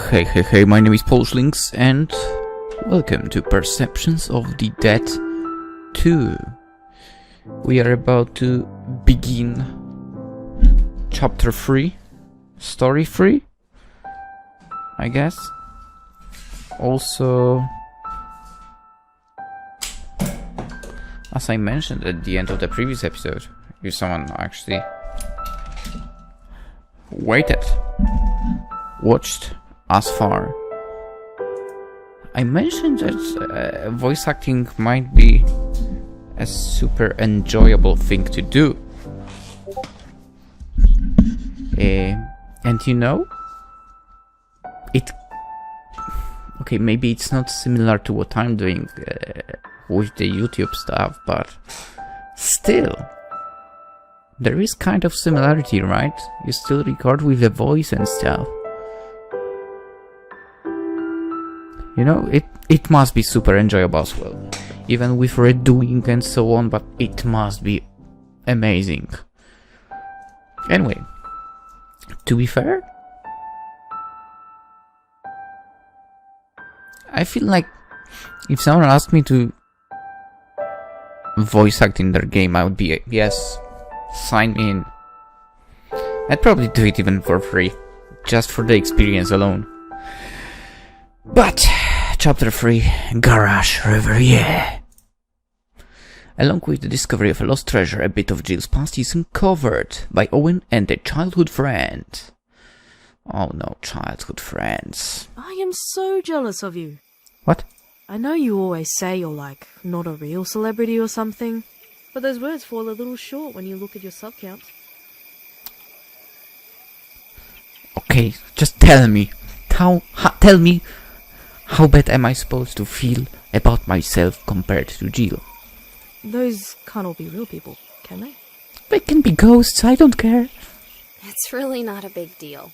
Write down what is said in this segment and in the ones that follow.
Hey, my name is PolishLynx and welcome to Perceptions of the Dead 2. We are about to begin Chapter 3, Story 3, I guess. Also, as I mentioned at the end of the previous episode, if someone actually watched as far, I mentioned that voice acting might be a super enjoyable thing to do. And you know, maybe it's not similar to what I'm doing with the YouTube stuff, but still, there is kind of similarity, right? You still record with the voice and stuff. You know, it must be super enjoyable as well. Even with redoing and so on, but it must be amazing. Anyway, to be fair, I feel like if someone asked me to voice act in their game, I would be, yes, sign me in. I'd probably do it even for free, just for the experience alone. But Chapter 3, Garage Reverie. Along with the discovery of a lost treasure, a bit of Jill's past is uncovered by Owen and a childhood friend. Oh no, childhood friends. I am so jealous of you. What? I know you always say you're like, not a real celebrity or something, but those words fall a little short when you look at your sub count. Okay, just tell me. Tell me, how bad am I supposed to feel about myself compared to Jill? Those can't all be real people, can they? They can be ghosts, I don't care. It's really not a big deal.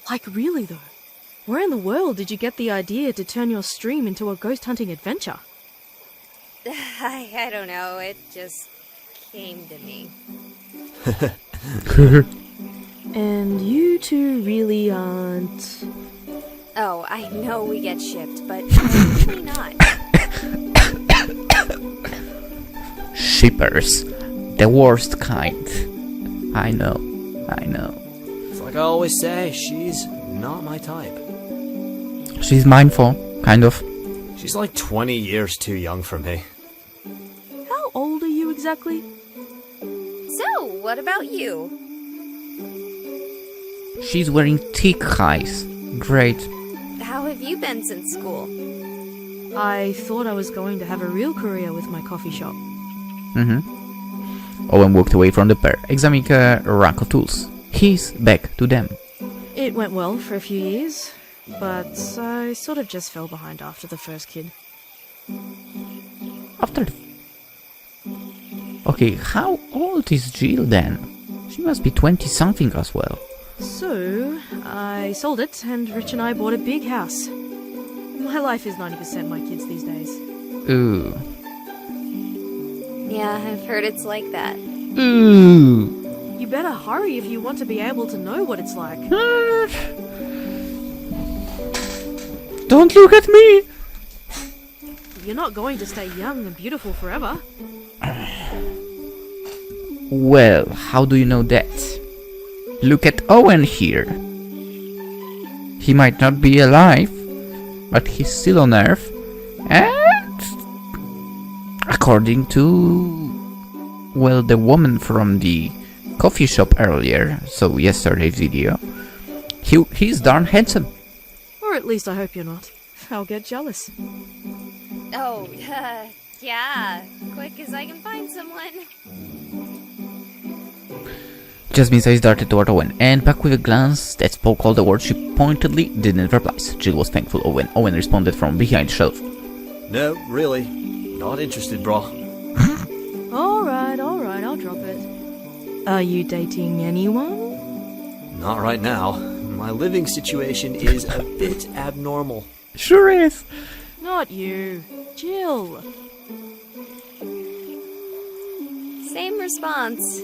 Like really though? Where in the world did you get the idea to turn your stream into a ghost hunting adventure? I don't know, it just came to me. And you two really aren't... Oh, I know we get shipped, but I'm really not. Shippers. The worst kind. I know. It's like I always say, she's not my type. She's mindful, kind of. She's like 20 years too young for me. How old are you exactly? So, what about you? She's wearing thick highs. Great. How have you been since school? I thought I was going to have a real career with my coffee shop. Owen walked away from the pair, examining a rack of tools. He's back to them. It went well for a few years, but I sort of just fell behind after the first kid. Okay, how old is Jill then? She must be 20-something as well. So, I sold it, and Rich and I bought a big house. My life is 90% my kids these days. Ooh. Yeah, I've heard it's like that. Ooh. You better hurry if you want to be able to know what it's like. Don't look at me! You're not going to stay young and beautiful forever. Well, how do you know that? Look at Owen here. He might not be alive, but he's still on Earth, and according to, well, the woman from the coffee shop earlier, so yesterday's video, he's darn handsome. Or at least I hope you're not. I'll get jealous. Oh, yeah. Quick as I can find someone. Just means I darted toward Owen, and back with a glance that spoke all the words she pointedly didn't reply. Jill was thankful when Owen responded from behind the shelf. No, really. Not interested, brah. Alright, I'll drop it. Are you dating anyone? Not right now. My living situation is a bit abnormal. Sure is. Not you. Jill. Same response.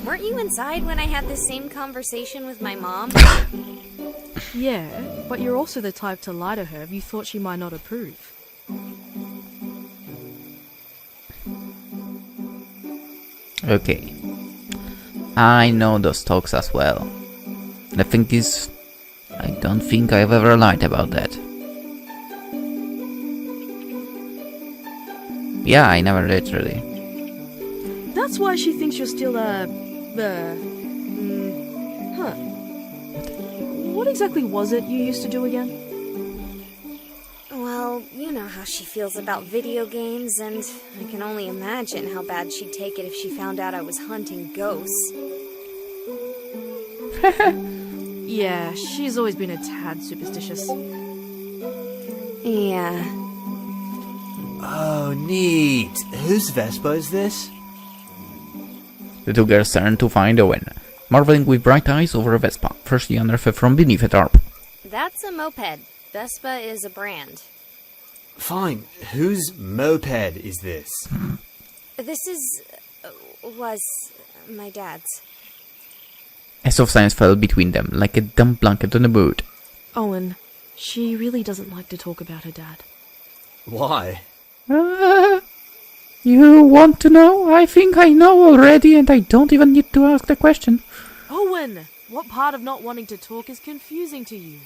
Weren't you inside when I had this same conversation with my mom? Yeah, but you're also the type to lie to her if you thought she might not approve. Okay. I know those talks as well. The thing is, I don't think I've ever lied about that. Yeah, I never did really. That's why she thinks you're still What exactly was it you used to do again? Well, you know how she feels about video games, and I can only imagine how bad she'd take it if she found out I was hunting ghosts. Yeah, she's always been a tad superstitious. Yeah. Oh, neat. Whose Vespa is this? The two girls turn to find Owen, marveling with bright eyes over a Vespa, freshly unearthed from beneath a tarp. That's a moped. Vespa is a brand. Fine. Whose moped is this? This was my dad's. A soft silence fell between them, like a damp blanket on a boat. Owen, she really doesn't like to talk about her dad. Why? You want to know? I think I know already, and I don't even need to ask the question. Owen! What part of not wanting to talk is confusing to you?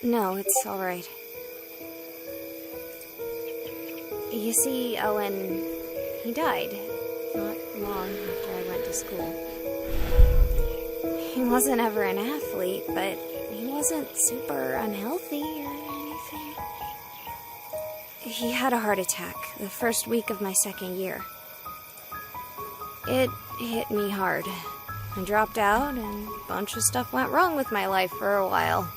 No, it's alright. You see, Owen, he died not long after I went to school. He wasn't ever an athlete, but he wasn't super unhealthy or anything. He had a heart attack the first week of my second year. It hit me hard. I dropped out, and a bunch of stuff went wrong with my life for a while.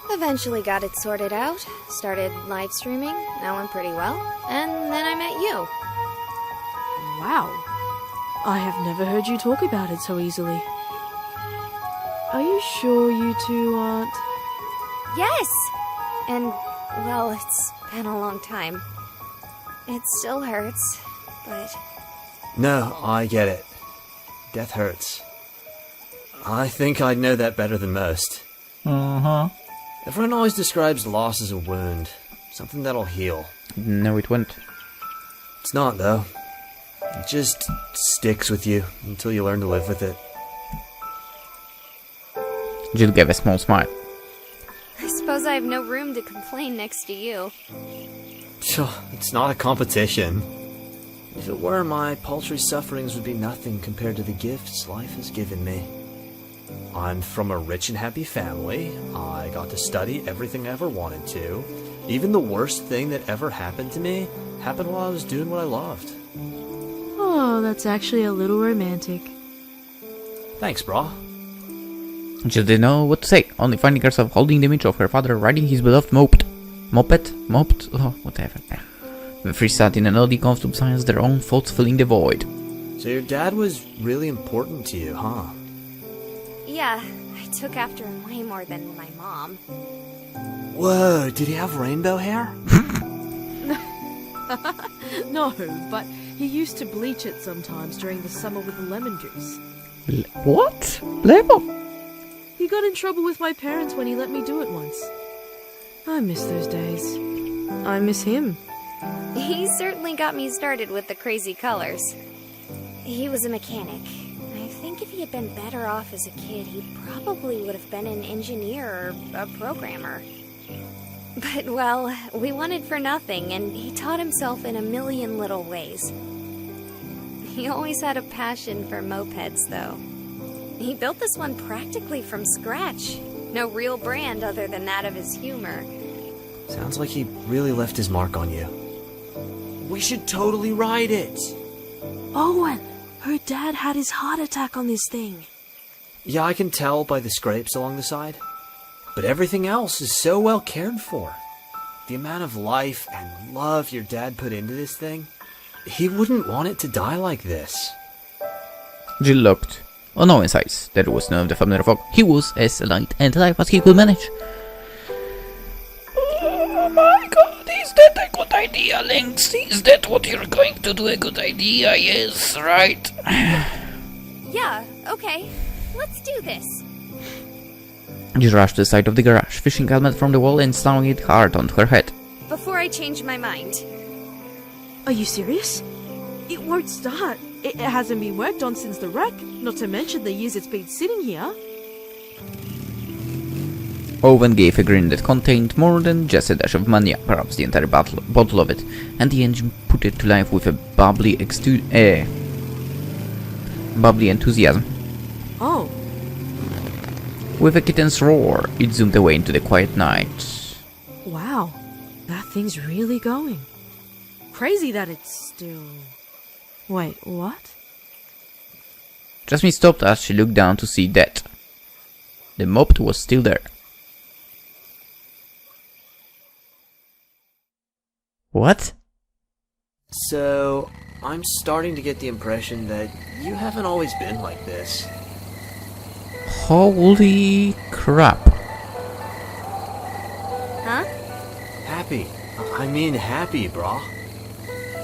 Eventually got it sorted out, started live streaming, that went pretty well, and then I met you. Wow. I have never heard you talk about it so easily. Are you sure you two aren't? Yes! And, well, it's been a long time. It still hurts, but... No, I get it. Death hurts. I think I'd know that better than most. Uh-huh. Everyone always describes loss as a wound. Something that'll heal. No, it won't. It's not, though. It just sticks with you until you learn to live with it. Jill gave a small smile. I suppose I have no room to complain next to you. Sure, it's not a competition. If it were, my paltry sufferings would be nothing compared to the gifts life has given me. I'm from a rich and happy family. I got to study everything I ever wanted to. Even the worst thing that ever happened to me happened while I was doing what I loved. Oh, that's actually a little romantic. Thanks, brah. Jill didn't know what to say, only finding herself holding the image of her father riding his beloved moped. Moped? Oh, whatever. The three sat in an oddly comfortable silence, their own thoughts filling the void. So your dad was really important to you, huh? Yeah, I took after him way more than my mom. Whoa, did he have rainbow hair? No, but he used to bleach it sometimes during the summer with lemon juice. What? Lemon? He got in trouble with my parents when he let me do it once. I miss those days. I miss him. He certainly got me started with the crazy colors. He was a mechanic. I think if he had been better off as a kid, he probably would have been an engineer or a programmer. But, well, we wanted for nothing, and he taught himself in a million little ways. He always had a passion for mopeds, though. He built this one practically from scratch. No real brand other than that of his humor. Sounds like he really left his mark on you. We should totally ride it! Owen, her dad had his heart attack on this thing. Yeah, I can tell by the scrapes along the side. But everything else is so well cared for. The amount of life and love your dad put into this thing, he wouldn't want it to die like this. Jill looked. On Owen's eyes, there was none of the familiar fog. He was as light and alive as he could manage. Oh my god, is that a good idea, Lynx? Is that what you're going to do? A good idea? Yes, right. Yeah, okay. Let's do this. She rushed to the side of the garage, fishing helmet from the wall and slamming it hard onto her head. Before I change my mind. Are you serious? It won't start. It hasn't been worked on since the wreck, not to mention the years it's been sitting here. Owen gave a grin that contained more than just a dash of mania, perhaps the entire bottle of it, and the engine put it to life with a bubbly enthusiasm. Oh, With a kitten's roar, it zoomed away into the quiet night. wow. That thing's really going. Crazy that it's still... Wait, what? Jasmine stopped as she looked down to see that the moped was still there. What? So, I'm starting to get the impression that you haven't always been like this. Holy crap. Huh? Happy. I mean happy, brah.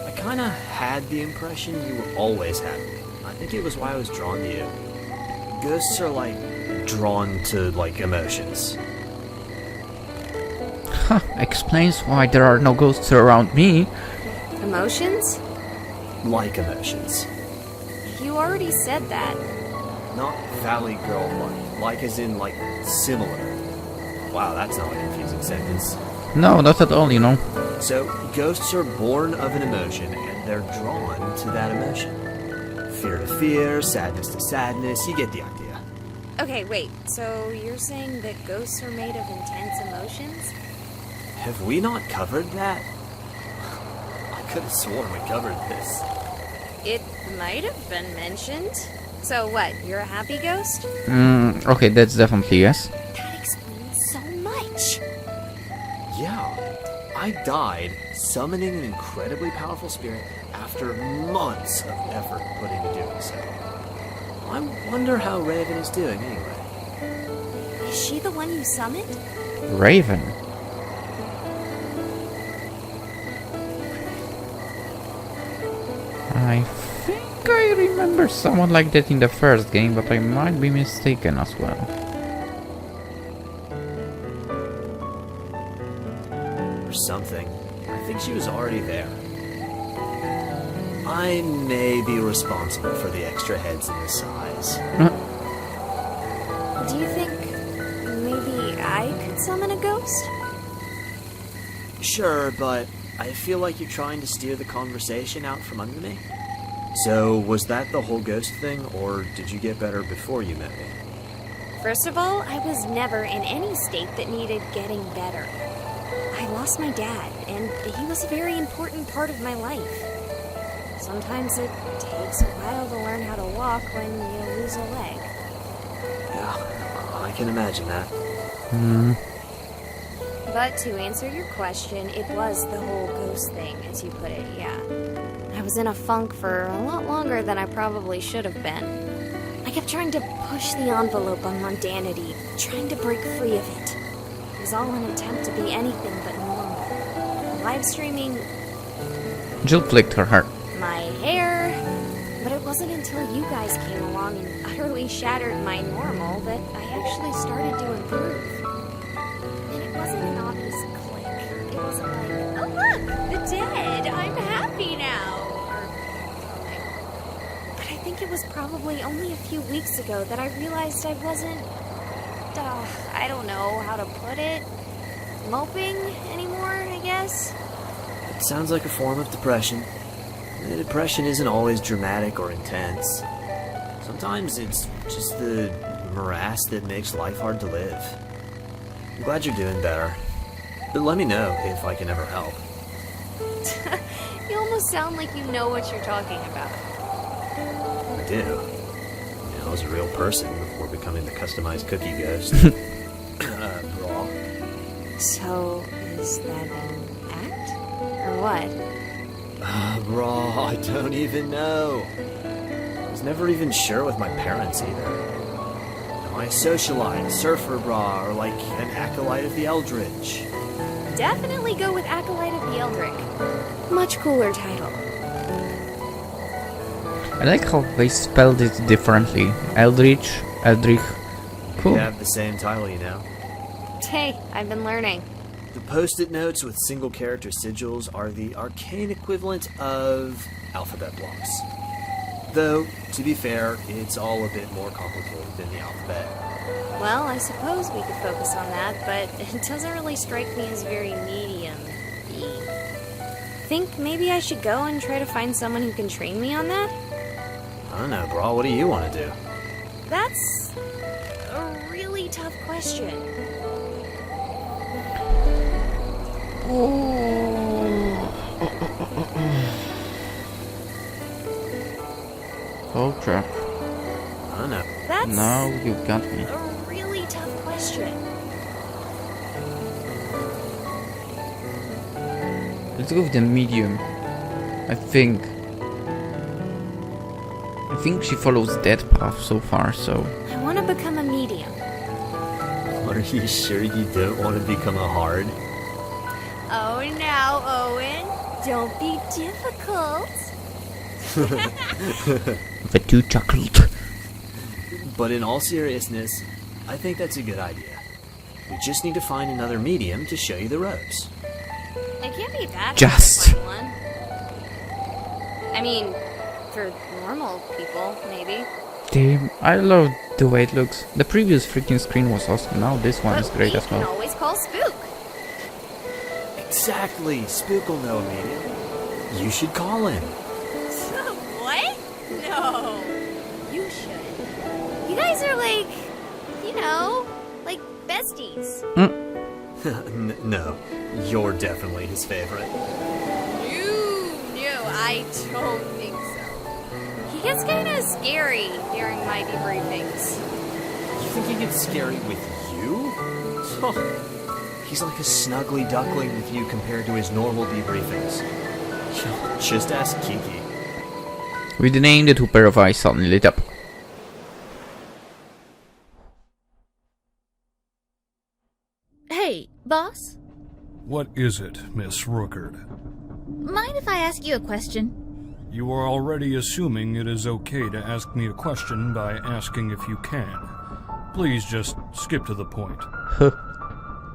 I kinda had the impression you were always happy. I think it was why I was drawn to you. Ghosts are like, drawn to, like, emotions. Huh, explains why there are no ghosts around me. Emotions? Like emotions. You already said that. Not Valley Girl like as in, like, similar. Wow, that's not a confusing sentence. No, not at all, you know. So, ghosts are born of an emotion, and they're drawn to that emotion. Fear to fear, sadness to sadness, you get the idea. Okay, wait. So you're saying that ghosts are made of intense emotions? Have we not covered that? I could have sworn we covered this. It might have been mentioned. So what, you're a happy ghost? Okay, that's definitely yes. That explains so much. Yeah, I died summoning an incredibly powerful spirit after months of effort put into doing so. I wonder how Raven is doing anyway. Is she the one you summoned? Raven. I think I remember someone like that in the first game, but I might be mistaken as well. Or something. I think she was already there. I may be responsible for the extra heads in the size. Do you think maybe I could summon a ghost? Sure, but I feel like you're trying to steer the conversation out from under me. So, was that the whole ghost thing, or did you get better before you met me? First of all, I was never in any state that needed getting better. I lost my dad, and he was a very important part of my life. Sometimes it takes a while to learn how to walk when you lose a leg. Yeah, I can imagine that. But to answer your question, it was the whole ghost thing, as you put it, yeah. I was in a funk for a lot longer than I probably should have been. I kept trying to push the envelope on mundanity, trying to break free of it. It was all an attempt to be anything but normal. Live streaming Jill flicked her heart. my hair, but it wasn't until you guys came along and utterly shattered my normal that I actually started to improve. And it wasn't an obvious click. It wasn't like, oh look, the dead, I'm happy now, or something. But I think it was probably only a few weeks ago that I realized I wasn't, I don't know how to put it, moping anymore, I guess? It sounds like a form of depression. The depression isn't always dramatic or intense. Sometimes it's just the morass that makes life hard to live. I'm glad you're doing better. But let me know if I can ever help. You almost sound like you know what you're talking about. I do. You know, I was a real person before becoming the customized cookie ghost. Raw. So, is that an act? Or what? Raw, I don't even know. It was was never even sure with my parents either. Am I a socialite, surfer bra, or like an acolyte of the Eldritch? Definitely go with Acolyte of the Eldritch. Much cooler title. I like how they spelled it differently. Eldritch, Eldritch. Cool. We have the same title, you know. Hey, I've been learning. The post-it notes with single character sigils are the arcane equivalent of alphabet blocks. Though, to be fair, it's all a bit more complicated than the alphabet. Well, I suppose we could focus on that, but it doesn't really strike me as very medium-y. Think maybe I should go and try to find someone who can train me on that? I don't know, bro. What do you want to do? That's a really tough question. Oh crap. I don't know. That's Now you got me. a really tough question. Let's go with the medium. I think she follows that path so far, so... I want to become a medium. Are you sure you don't want to become a hard? Oh, now, Owen. Don't be difficult. The two chocolate. But in all seriousness, I think that's a good idea. We just need to find another medium to show you the ropes. It can't be that Just. hard to find one. I mean, for normal people, maybe. Damn, I love the way it looks. The previous freaking screen was awesome, now this one is But great we as can well. always call Spook. Exactly! Spook will know a medium. You should call him. What? No. You should. You guys are like, like besties. No, you're definitely his favorite. No, I don't think so. He gets kind of scary during my debriefings. You think he gets scary with you? He's like a snuggly duckling with you compared to his normal debriefings. Just ask Kiki. With the name, the two pair of eyes suddenly lit up. Hey, boss? What is it, Miss Rookard? Mind if I ask you a question? You are already assuming it is okay to ask me a question by asking if you can. Please just skip to the point.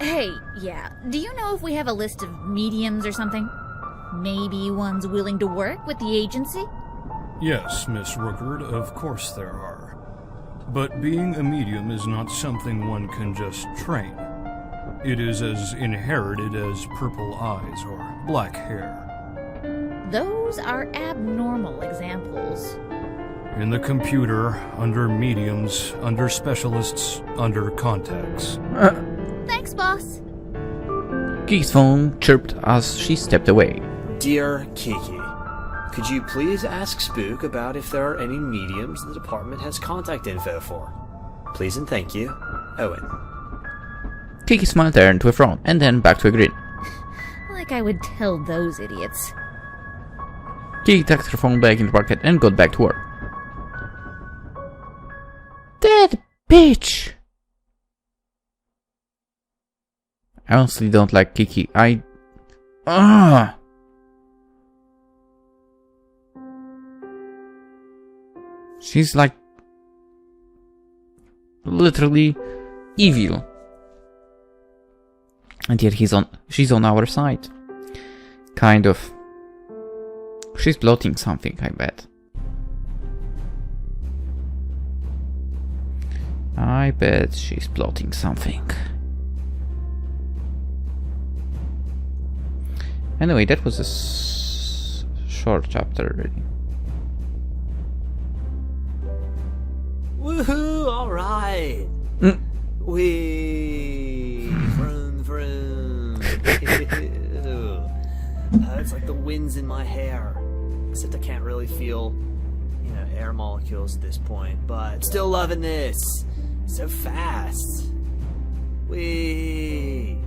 Hey, yeah, do you know if we have a list of mediums or something? Maybe one's willing to work with the agency? Yes, Miss Rookard, of course there are. But being a medium is not something one can just train. It is as inherited as purple eyes or black hair. Those are abnormal examples. In the computer, under mediums, under specialists, under contacts. Thanks, boss. Kiki's phone chirped as she stepped away. Dear Kiki, could you please ask Spook about if there are any mediums the department has contact info for? Please and thank you, Owen. Kiki smiled there into a frown, and then back to a grin. Like I would tell those idiots. Kiki tucked her phone back in the pocket and got back to work. That bitch! I honestly don't like Kiki. She's like literally evil. And yet she's on our side. Kind of. She's plotting something, I bet. I bet she's plotting something. Anyway, that was a short chapter already. Woohoo! Alright! Wee! Vroom, vroom! It's like the wind's in my hair. Except I can't really feel, air molecules at this point. But still loving this! So fast! Wee!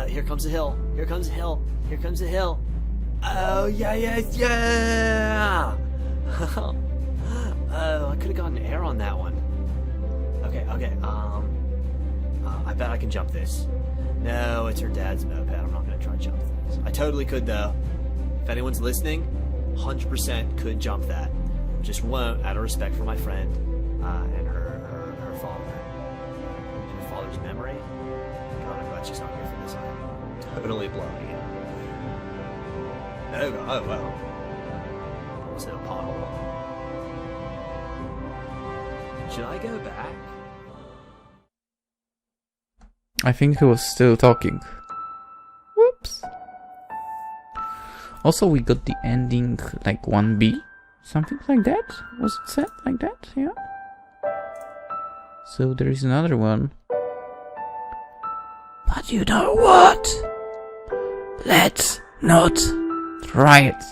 Here comes a hill. Here comes a hill. Here comes a hill. Oh, yeah! could have gotten air on that one. Okay, I bet I can jump this. No, it's her dad's moped. I'm not gonna try to jump this. I totally could though. If anyone's listening, 100% could jump that. Just won't, out of respect for my friend and her father. Her father's memory. God, I'm glad she's not here for this. I'm totally blowing it. Oh well. Almost in a pothole. Should I go back? I think he was still talking. Whoops. Also, we got the ending like 1B. Something like that? Was it said like that? Yeah. So there is another one. But you know what? Let's not try it.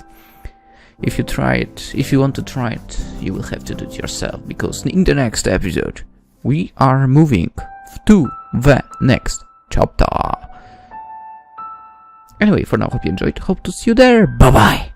If you want to try it, you will have to do it yourself, because in the next episode, we are moving to the next chapter. Anyway, for now, hope you enjoyed. Hope to see you there. Bye bye.